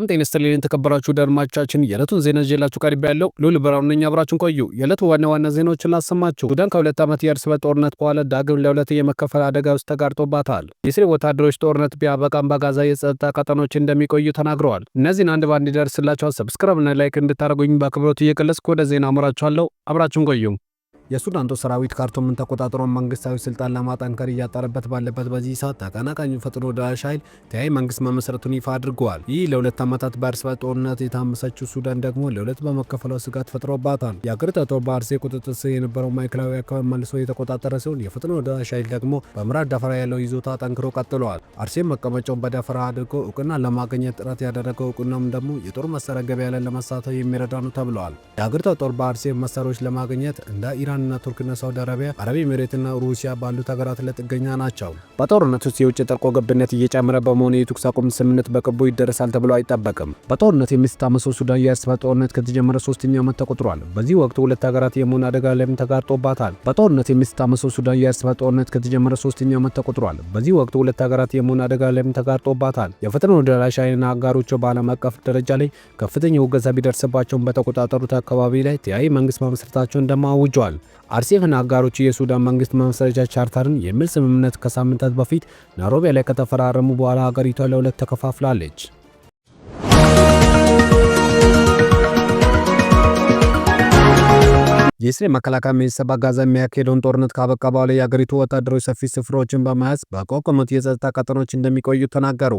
ሰላም ጤና ይስጥልኝ ተከበራችሁ አድማጮቻችን የዕለቱን ዜና ይዤላችሁ ቀርቤያለሁ። ሉል ብራውን ነኝ፣ አብራችሁን ቆዩ። የዕለቱ ዋና ዋና ዜናዎችን ላሰማችሁ። ሱዳን ከሁለት ዓመት የእርስ በርስ ጦርነት በኋላ ዳግም ለሁለት የመከፈል አደጋ ውስጥ ተጋርጦባታል። የእስራኤል ወታደሮች ጦርነት ቢያበቃም በጋዛ የጸጥታ ቀጠናዎች እንደሚቆዩ ተናግረዋል። እነዚህን አንድ ባንድ ይደርስላችኋል። ሰብስክራይብ እና ላይክ እንድታደርጉኝ በአክብሮት እየገለጽኩ ወደ ዜና አመራችኋለሁ። አብራችሁን ቆዩ። የሱዳን ጦር ሰራዊት ካርቱምን ተቆጣጥሮ መንግስታዊ ስልጣን ለማጠንከር እያጣረበት ባለበት በዚህ ሰዓት ተቀናቃኙ ፈጥኖ ደራሽ ኃይል ቲአይ መንግስት መመስረቱን ይፋ አድርገዋል። ይህ ለሁለት ዓመታት በእርስ በርስ ጦርነት የታመሰችው ሱዳን ደግሞ ለሁለት በመከፈሏ ስጋት ፈጥሮባታል። የአገሪቱ ጦር በአርሴ ቁጥጥር ስር የነበረው ማዕከላዊ አካባቢ መልሶ የተቆጣጠረ ሲሆን የፈጥኖ ደራሽ ኃይል ደግሞ በምዕራብ ዳፈራ ያለው ይዞታ ጠንክሮ ቀጥሏል። አርሴ መቀመጫውን በዳፈራ አድርጎ እውቅና ለማግኘት ጥረት ያደረገው እውቅናም ደግሞ የጦር መሳሪያ ገበያ ላይ ለመሳተፍ የሚረዳ ነው ተብሏል። የአገሪቱ ጦር በአርሴ መሳሪያዎች ለማግኘት እንደ ኢራንና ቱርክና ሳውዲ አረቢያ፣ አረብ ኤሚሬትና ሩሲያ ባሉት ሀገራት ላይ ጥገኛ ናቸው። በጦርነት ውስጥ የውጭ ጣልቃ ገብነት እየጨመረ በመሆኑ የተኩስ አቁም ስምምነት በቅርቡ ይደረሳል ተብሎ አይጠበቅም። በጦርነት የምትታመሰው ሱዳን የእርስ በርስ ጦርነት ከተጀመረ 3ኛ ዓመት ተቆጥሯል። በዚህ ወቅት ሁለት ሀገራት የመሆን አደጋ ላይም ተጋርጦባታል። በጦርነት የምትታመሰው ሱዳን የእርስ በርስ ጦርነት ከተጀመረ 3ኛ ዓመት ተቆጥሯል። በዚህ ወቅት ሁለት ሀገራት የመሆን አደጋ ላይም ተጋርጦባታል። የፈጥኖ ደራሽ ኃይልና አጋሮቹ በዓለም አቀፍ ደረጃ ላይ ከፍተኛ ውገዛ ቢደርስባቸውም በተቆጣጠሩት አካባቢ ላይ ቲአይ መንግስት መመስረታቸውን እንደማውጇል። አርሴፍና አጋሮቹ የሱዳን መንግስት መመስረቻ ቻርተርን የሚል ስምምነት ከሳምንታት በፊት ናይሮቢ ላይ ከተፈራረሙ በኋላ ሀገሪቷ ለሁለት ተከፋፍላለች። የእስራኤል መከላከያ ሚኒስቴር በጋዛ የሚያካሄደውን ጦርነት ካበቃ በኋላ የሀገሪቱ ወታደሮች ሰፊ ስፍራዎችን በመያዝ በቋቋሙት የጸጥታ ቀጠናዎች እንደሚቆዩ ተናገሩ።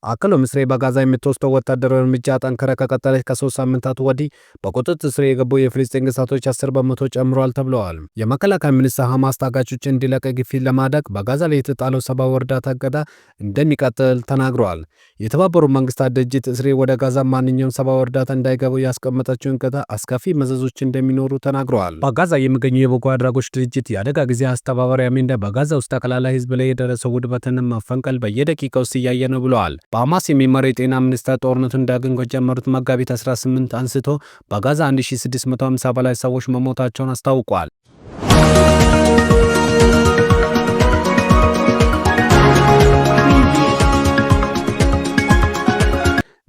አክሎም እስራኤል በጋዛ የምትወስደው ወታደራዊ እርምጃ ጠንክራ ከቀጠለች ከ3 ሳምንታት ወዲህ በቁጥጥር ስር የገቡ የፍልስጤም ግዛቶች 10 በመቶ ጨምረዋል ተብለዋል። የመከላከያ ሚኒስትር ሐማስ ታጋቾችን እንዲለቅ ግፊት ለማድረግ በጋዛ ላይ የተጣለው ሰብአዊ እርዳታ እገዳ እንደሚቀጥል ተናግረዋል። የተባበሩት መንግስታት ድርጅት እስራኤል ወደ ጋዛ ማንኛውም ሰብአዊ እርዳታ እንዳይገቡ ያስቀመጠችውን እገዳ አስከፊ መዘዞች እንደሚኖሩ ተናግረዋል። በጋዛ የሚገኙ የበጎ አድራጎት ድርጅት የአደጋ ጊዜ አስተባባሪ አሚንዳ በጋዛ ውስጥ ጠቅላላ ህዝብ ላይ የደረሰው ውድመትን መፈንቀል በየደቂቃው እያየ ነው ብለዋል። በሐማስ የሚመራው የጤና ሚኒስቴር ጦርነቱን ዳግም ከጀመሩት መጋቢት 18 አንስቶ በጋዛ 1650 በላይ ሰዎች መሞታቸውን አስታውቋል።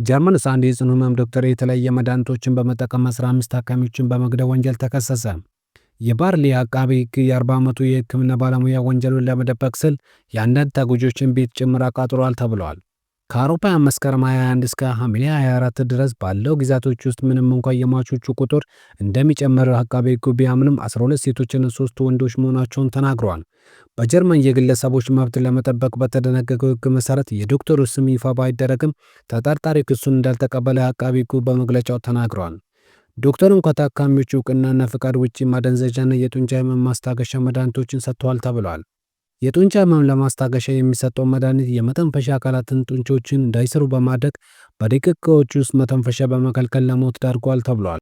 ጀርመን አንድ የጽኑ ህመም ዶክተር የተለያየ መድኃኒቶችን በመጠቀም 15 ታካሚዎችን በመግደል ወንጀል ተከሰሰ። የባርሊ አቃቤ ሕግ የ40 ዓመቱ የህክምና ባለሙያ ወንጀሉን ለመደበቅ ስል የአንዳንድ ተጎጂዎችን ቤት ጭምር አቃጥሏል ተብሏል። ከአውሮፓውያን መስከረም 21 እስከ ሐምሌ 24 ድረስ ባለው ጊዜያቶች ውስጥ ምንም እንኳን የሟቾቹ ቁጥር እንደሚጨምር አቃቤ ሕጉ ቢያምንም 12 ሴቶችና 3 ወንዶች መሆናቸውን ተናግረዋል። በጀርመን የግለሰቦች መብት ለመጠበቅ በተደነገገው ሕግ መሰረት የዶክተሩ ስም ይፋ ባይደረግም ተጠርጣሪ ክሱን እንዳልተቀበለ አቃቤ ሕጉ በመግለጫው ተናግረዋል። ዶክተሩም ከታካሚዎቹ እውቅናና ፍቃድ ውጪ ማደንዘዣና የጡንቻ ህመም ማስታገሻ መድኃኒቶችን ሰጥተዋል ተብሏል። የጡንቻ ህመም ለማስታገሻ የሚሰጠው መድኃኒት የመተንፈሻ አካላትን ጡንቻዎችን እንዳይሰሩ በማድረግ በደቂቃዎች ውስጥ መተንፈሻ በመከልከል ለሞት ዳርጓል ተብሏል።